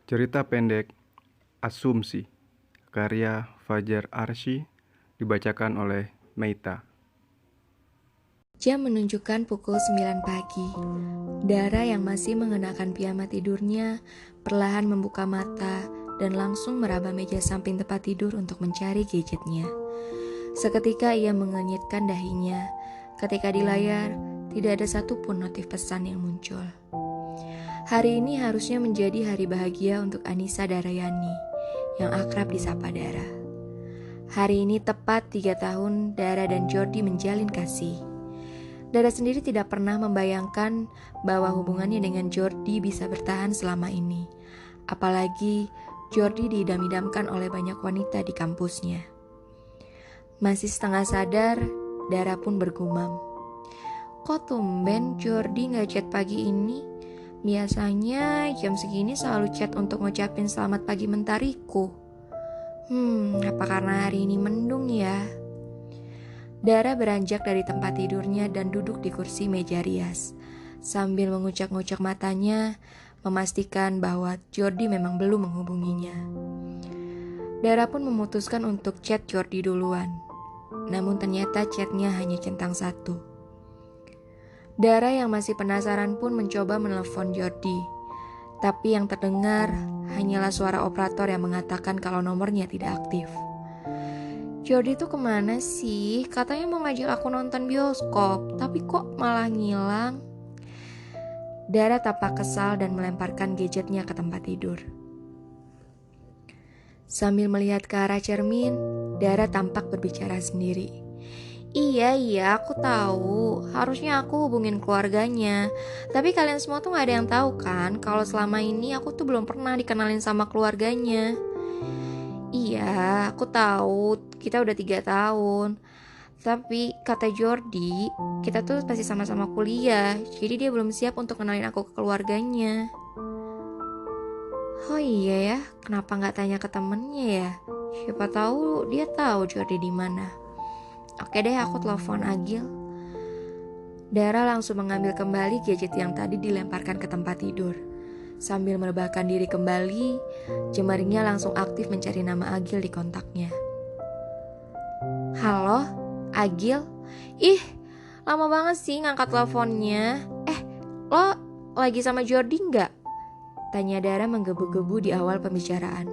Cerita pendek Asumsi karya Fajar Arsy dibacakan oleh Meita. Jam menunjukkan pukul 9 pagi. Dara yang masih mengenakan piyama tidurnya perlahan membuka mata dan langsung meraba meja samping tempat tidur untuk mencari gadgetnya. Seketika ia mengenyitkan dahinya. Ketika di layar, tidak ada satupun notif pesan yang muncul. Hari ini harusnya menjadi hari bahagia untuk Anissa Darayani, yang akrab disapa Dara. Hari ini tepat 3 tahun Dara dan Jordi menjalin kasih. Dara sendiri tidak pernah membayangkan bahwa hubungannya dengan Jordi bisa bertahan selama ini. Apalagi Jordi diidam-idamkan oleh banyak wanita di kampusnya. Masih setengah sadar, Dara pun bergumam. Kok tumben Jordi gak chat pagi ini? Biasanya jam segini selalu chat untuk ngucapin selamat pagi mentariku. Apa karena hari ini mendung ya? Dara beranjak dari tempat tidurnya dan duduk di kursi meja rias. Sambil mengucak-ngucak matanya, memastikan bahwa Jordi memang belum menghubunginya. Dara pun memutuskan untuk chat Jordi duluan. Namun ternyata chatnya hanya centang satu. Dara yang masih penasaran pun mencoba menelepon Jordi. Tapi yang terdengar hanyalah suara operator yang mengatakan kalau nomornya tidak aktif. Jordi tuh kemana sih? Katanya mau ngajak aku nonton bioskop, tapi kok malah ngilang? Dara tampak kesal dan melemparkan gadgetnya ke tempat tidur. Sambil melihat ke arah cermin, Dara tampak berbicara sendiri. Iya, aku tahu. Harusnya aku hubungin keluarganya. Tapi kalian semua tuh gak ada yang tahu kan kalau selama ini aku tuh belum pernah dikenalin sama keluarganya. Iya, aku tahu. Kita udah 3 tahun. Tapi kata Jordi, kita tuh pasti sama-sama kuliah. Jadi dia belum siap untuk kenalin aku ke keluarganya. Oh iya ya, kenapa gak tanya ke temennya ya? Siapa tahu dia tahu Jordi di mana. Oke deh, aku telepon Agil. Dara langsung mengambil kembali gadget yang tadi dilemparkan ke tempat tidur. Sambil merebahkan diri kembali, jemarinya langsung aktif mencari nama Agil di kontaknya. Halo, Agil? Ih, lama banget sih ngangkat teleponnya. Lo lagi sama Jordi nggak? Tanya Dara menggebu-gebu di awal pembicaraan.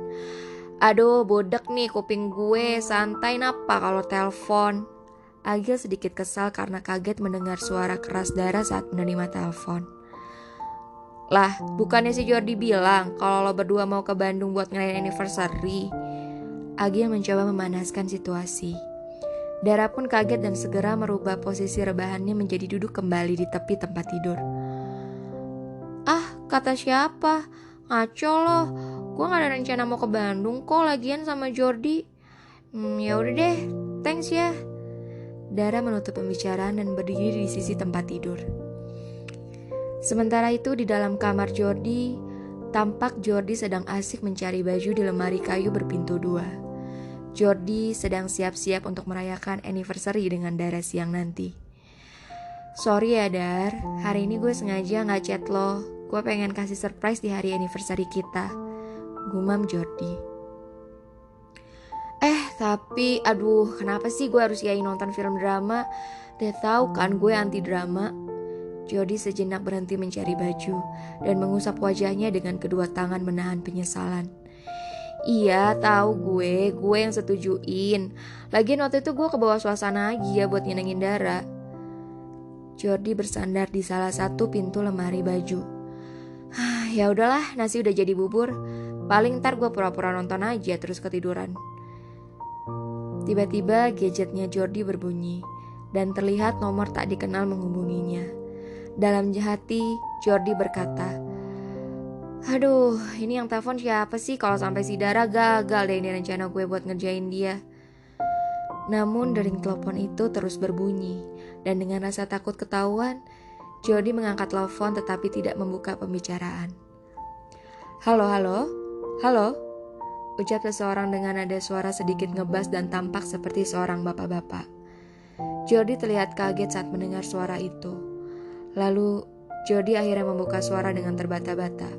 Aduh, bodek nih kuping gue, santai napa kalau telepon. Agil sedikit kesal karena kaget mendengar suara keras Dara saat menerima telepon. Lah, bukannya si Jordi bilang kalau lo berdua mau ke Bandung buat ngerayain anniversary? Agil mencoba memanaskan situasi. Dara pun kaget dan segera merubah posisi rebahannya menjadi duduk kembali di tepi tempat tidur. Ah, kata siapa? Ngaco loh. Gue gak ada rencana mau ke Bandung kok lagian sama Jordi. Ya udah deh, thanks ya. Dara menutup pembicaraan dan berdiri di sisi tempat tidur. Sementara itu di dalam kamar Jordi, tampak Jordi sedang asik mencari baju di lemari kayu berpintu 2. Jordi sedang siap-siap untuk merayakan anniversary dengan Dara siang nanti. Sorry ya Dar, hari ini gue sengaja gak chat lo. Gue pengen kasih surprise di hari anniversary kita, gumam Jordi. Tapi aduh, kenapa sih gue harus yain nonton film drama? Dia tahu kan gue anti drama. Jordi sejenak berhenti mencari baju dan mengusap wajahnya dengan kedua tangan menahan penyesalan. Iya, tahu gue yang setujuin. Lagian waktu itu gue kebawa suasana aja buat nyenengin Dara. Jordi bersandar di salah satu pintu lemari baju. Ya udahlah, nasi udah jadi bubur. Paling ntar gue pura-pura nonton aja terus ketiduran. Tiba-tiba gadgetnya Jordi berbunyi dan terlihat nomor tak dikenal menghubunginya. Dalam hati, Jordi berkata, aduh, ini yang telepon siapa sih? Kalau sampai si Dara gagal deh ini rencana gue buat ngerjain dia. Namun dering telepon itu terus berbunyi dan dengan rasa takut ketahuan, Jordi mengangkat telepon tetapi tidak membuka pembicaraan. Halo, ucap seseorang dengan nada suara sedikit ngebas dan tampak seperti seorang bapak-bapak. Jordi terlihat kaget saat mendengar suara itu. Lalu Jordi akhirnya membuka suara dengan terbata-bata.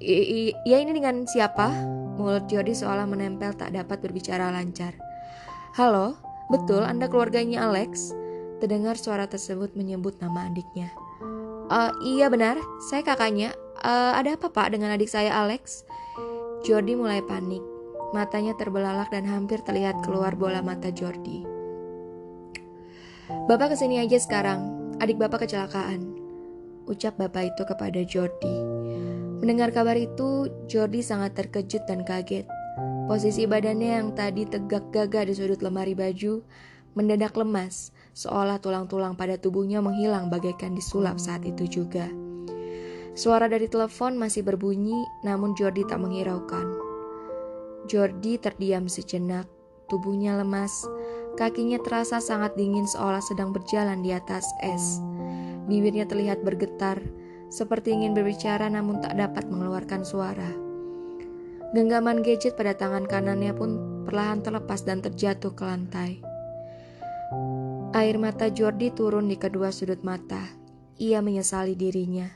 Ya ini dengan siapa? Mulut Jordi seolah menempel tak dapat berbicara lancar. Halo, betul Anda keluarganya Alex? Terdengar suara tersebut menyebut nama adiknya. Iya benar, saya kakaknya. Ada apa Pak dengan adik saya Alex? Jordi mulai panik. Matanya terbelalak dan hampir terlihat keluar bola mata Jordi. Bapak kesini aja sekarang, adik Bapak kecelakaan, ucap Bapak itu kepada Jordi. Mendengar kabar itu, Jordi sangat terkejut dan kaget. Posisi badannya yang tadi tegak gagah di sudut lemari baju mendadak lemas, seolah tulang-tulang pada tubuhnya menghilang bagaikan disulap saat itu juga. Suara dari telepon masih berbunyi, namun Jordi tak menghiraukan. Jordi terdiam sejenak, tubuhnya lemas, kakinya terasa sangat dingin seolah sedang berjalan di atas es. Bibirnya terlihat bergetar, seperti ingin berbicara namun tak dapat mengeluarkan suara. Genggaman gadget pada tangan kanannya pun perlahan terlepas dan terjatuh ke lantai. Air mata Jordi turun di kedua sudut mata. Ia menyesali dirinya.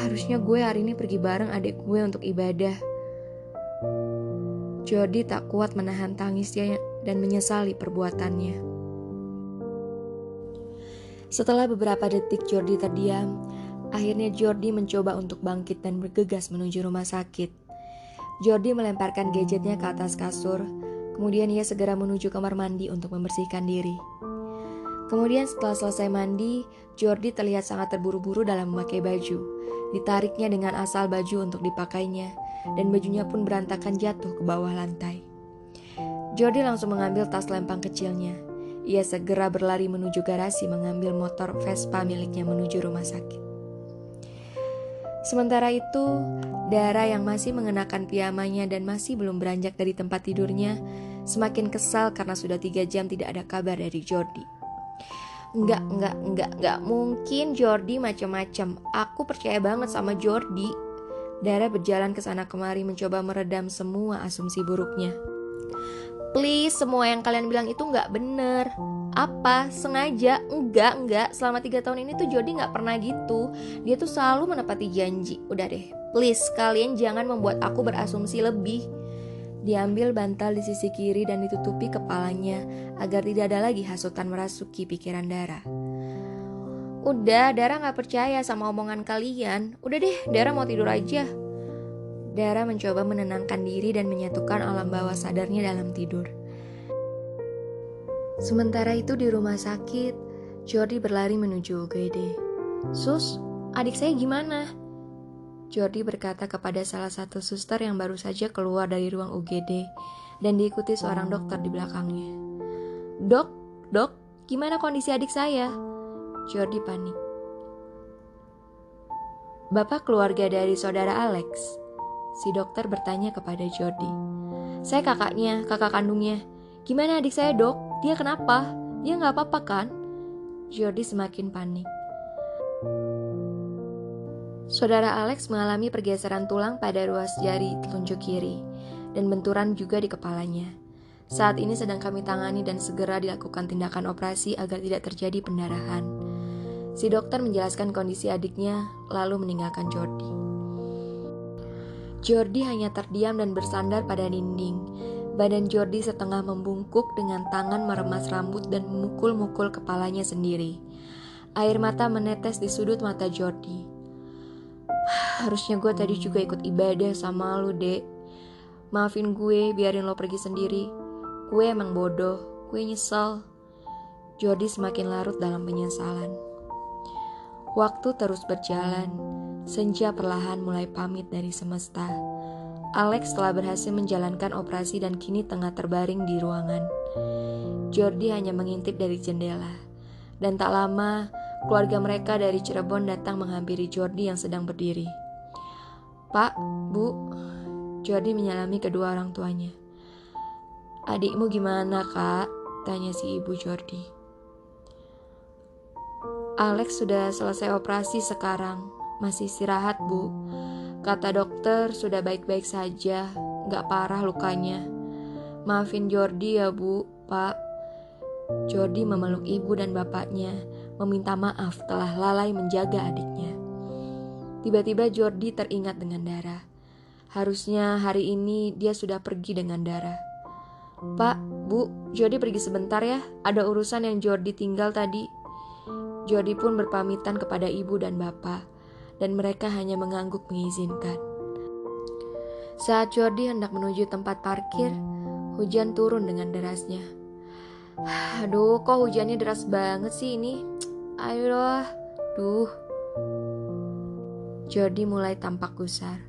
Harusnya gue hari ini pergi bareng adik gue untuk ibadah. Jordi tak kuat menahan tangisnya dan menyesali perbuatannya. Setelah beberapa detik Jordi terdiam, akhirnya Jordi mencoba untuk bangkit dan bergegas menuju rumah sakit. Jordi melemparkan gadgetnya ke atas kasur, kemudian ia segera menuju kamar mandi untuk membersihkan diri. Kemudian setelah selesai mandi, Jordi terlihat sangat terburu-buru dalam memakai baju. Ditariknya dengan asal baju untuk dipakainya, dan bajunya pun berantakan jatuh ke bawah lantai. Jordi langsung mengambil tas lempang kecilnya. Ia segera berlari menuju garasi mengambil motor Vespa miliknya menuju rumah sakit. Sementara itu, Dara yang masih mengenakan piyamanya dan masih belum beranjak dari tempat tidurnya, semakin kesal karena sudah 3 jam tidak ada kabar dari Jordi. Enggak mungkin Jordi macam-macam. Aku percaya banget sama Jordi. Dara berjalan ke sana kemari mencoba meredam semua asumsi buruknya. Please, semua yang kalian bilang itu gak bener. Apa? Sengaja? Enggak. Selama 3 tahun ini tuh Jordi gak pernah gitu. Dia tuh selalu menepati janji. Udah deh, please, kalian jangan membuat aku berasumsi lebih. Diambil bantal di sisi kiri dan ditutupi kepalanya agar tidak ada lagi hasutan merasuki pikiran Dara. Udah, Dara gak percaya sama omongan kalian. Udah deh, Dara mau tidur aja. Dara mencoba menenangkan diri dan menyatukan alam bawah sadarnya dalam tidur. Sementara itu di rumah sakit, Jordi berlari menuju UGD. Sus, adik saya gimana? Jordi berkata kepada salah satu suster yang baru saja keluar dari ruang UGD dan diikuti seorang dokter di belakangnya. Dok, gimana kondisi adik saya? Jordi panik. Bapak keluarga dari saudara Alex? Si dokter bertanya kepada Jordi. Saya kakaknya, kakak kandungnya. Gimana adik saya dok? Dia kenapa? Dia gak apa-apa kan? Jordi semakin panik. Saudara Alex mengalami pergeseran tulang pada ruas jari telunjuk kiri dan benturan juga di kepalanya. Saat ini sedang kami tangani dan segera dilakukan tindakan operasi agar tidak terjadi pendarahan. Si dokter menjelaskan kondisi adiknya lalu meninggalkan Jordi. Jordi hanya terdiam dan bersandar pada dinding. Badan Jordi setengah membungkuk dengan tangan meremas rambut dan memukul-mukul kepalanya sendiri. Air mata menetes di sudut mata Jordi. Harusnya gue tadi juga ikut ibadah sama lu, Dek. Maafin gue, biarin lo pergi sendiri. Gue emang bodoh, gue nyesel. Jordi semakin larut dalam penyesalan. Waktu terus berjalan. Senja perlahan mulai pamit dari semesta. Alex telah berhasil menjalankan operasi dan kini tengah terbaring di ruangan. Jordi hanya mengintip dari jendela. Dan tak lama, keluarga mereka dari Cirebon datang menghampiri Jordi yang sedang berdiri. Pak, Bu, Jordi menyalami kedua orang tuanya. Adikmu gimana, Kak? Tanya si ibu Jordi. Alex sudah selesai operasi sekarang. Masih istirahat, Bu. Kata dokter sudah baik-baik saja, gak parah lukanya. Maafin Jordi ya, Bu, Pak. Jordi memeluk ibu dan bapaknya, meminta maaf telah lalai menjaga adiknya. Tiba-tiba Jordi teringat dengan Dara. Harusnya hari ini dia sudah pergi dengan Dara. "Pak, Bu, Jordi pergi sebentar ya. Ada urusan yang Jordi tinggal tadi." Jordi pun berpamitan kepada ibu dan bapak, dan mereka hanya mengangguk mengizinkan. Saat Jordi hendak menuju tempat parkir, hujan turun dengan derasnya. "Aduh, kok hujannya deras banget sih ini? Ayolah, duh." Jordi mulai tampak gusar.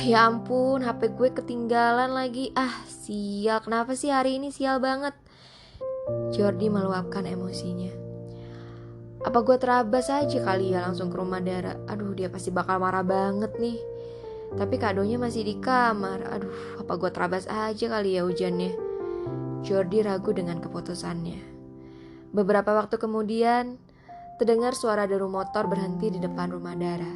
"Ya ampun, HP gue ketinggalan lagi. Sial, kenapa sih hari ini sial banget?" Jordi meluapkan emosinya. "Apa gue terabas aja kali ya langsung ke rumah Dara? Aduh, dia pasti bakal marah banget nih. Tapi kadonya masih di kamar. Aduh, apa gue terabas aja kali ya hujannya?" Jordi ragu dengan keputusannya. Beberapa waktu kemudian, terdengar suara deru motor berhenti di depan rumah Dara.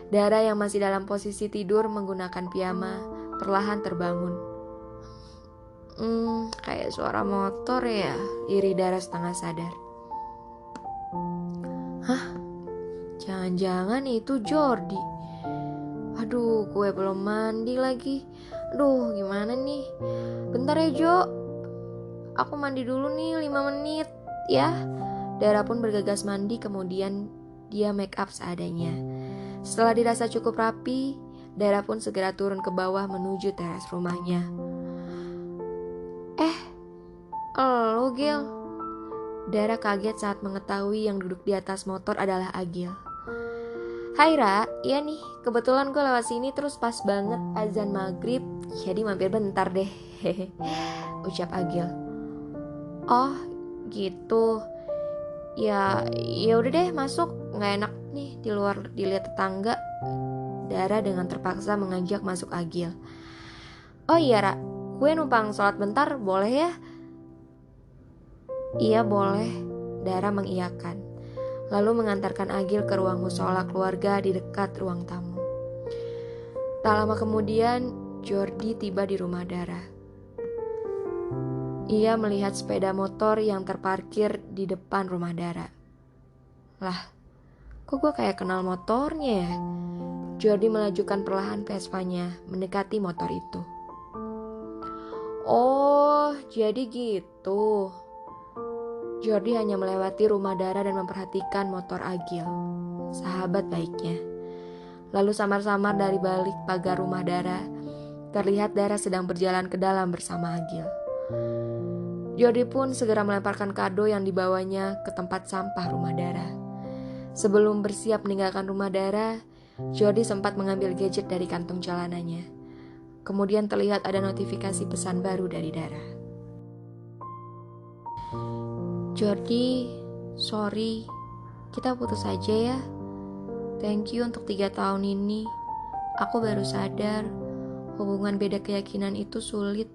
Dara yang masih dalam posisi tidur menggunakan piyama perlahan terbangun. Kayak suara motor ya," iri Dara setengah sadar. "Hah? Jangan-jangan itu Jordi. Aduh, gue belum mandi lagi. Aduh, gimana nih? Bentar ya, Jo. Aku mandi dulu nih 5 menit ya." Dara pun bergegas mandi, kemudian dia make up seadanya. Setelah dirasa cukup rapi, Dara pun segera turun ke bawah menuju teras rumahnya. "Elo, Gil." Dara kaget saat mengetahui yang duduk di atas motor adalah Agil. "Hai Ra, iya nih, kebetulan gue lewat sini terus pas banget azan maghrib, jadi mampir bentar deh." Ucap Agil. "Oh, gitu. Ya udah deh, masuk. Nggak enak nih di luar dilihat tetangga." Dara dengan terpaksa mengajak masuk Agil. "Oh iya Ra, gue numpang sholat bentar, boleh ya?" "Iya boleh." Dara mengiyakan, lalu mengantarkan Agil ke ruang mushola keluarga di dekat ruang tamu. Tak lama kemudian, Jordi tiba di rumah Dara. Ia melihat sepeda motor yang terparkir di depan rumah Dara. "Lah, kok gue kayak kenal motornya ya?" Jordi melajukan perlahan Vespa-nya mendekati motor itu. "Oh, jadi gitu." Jordi hanya melewati rumah Dara dan memperhatikan motor Agil, sahabat baiknya. Lalu samar-samar dari balik pagar rumah Dara, terlihat Dara sedang berjalan ke dalam bersama Agil. Jordi pun segera melemparkan kado yang dibawanya ke tempat sampah rumah Dara. Sebelum bersiap meninggalkan rumah Dara, Jordi sempat mengambil gadget dari kantong celananya. Kemudian terlihat ada notifikasi pesan baru dari Dara. "Jordi, sorry, kita putus aja ya. Thank you untuk 3 tahun ini. Aku baru sadar hubungan beda keyakinan itu sulit.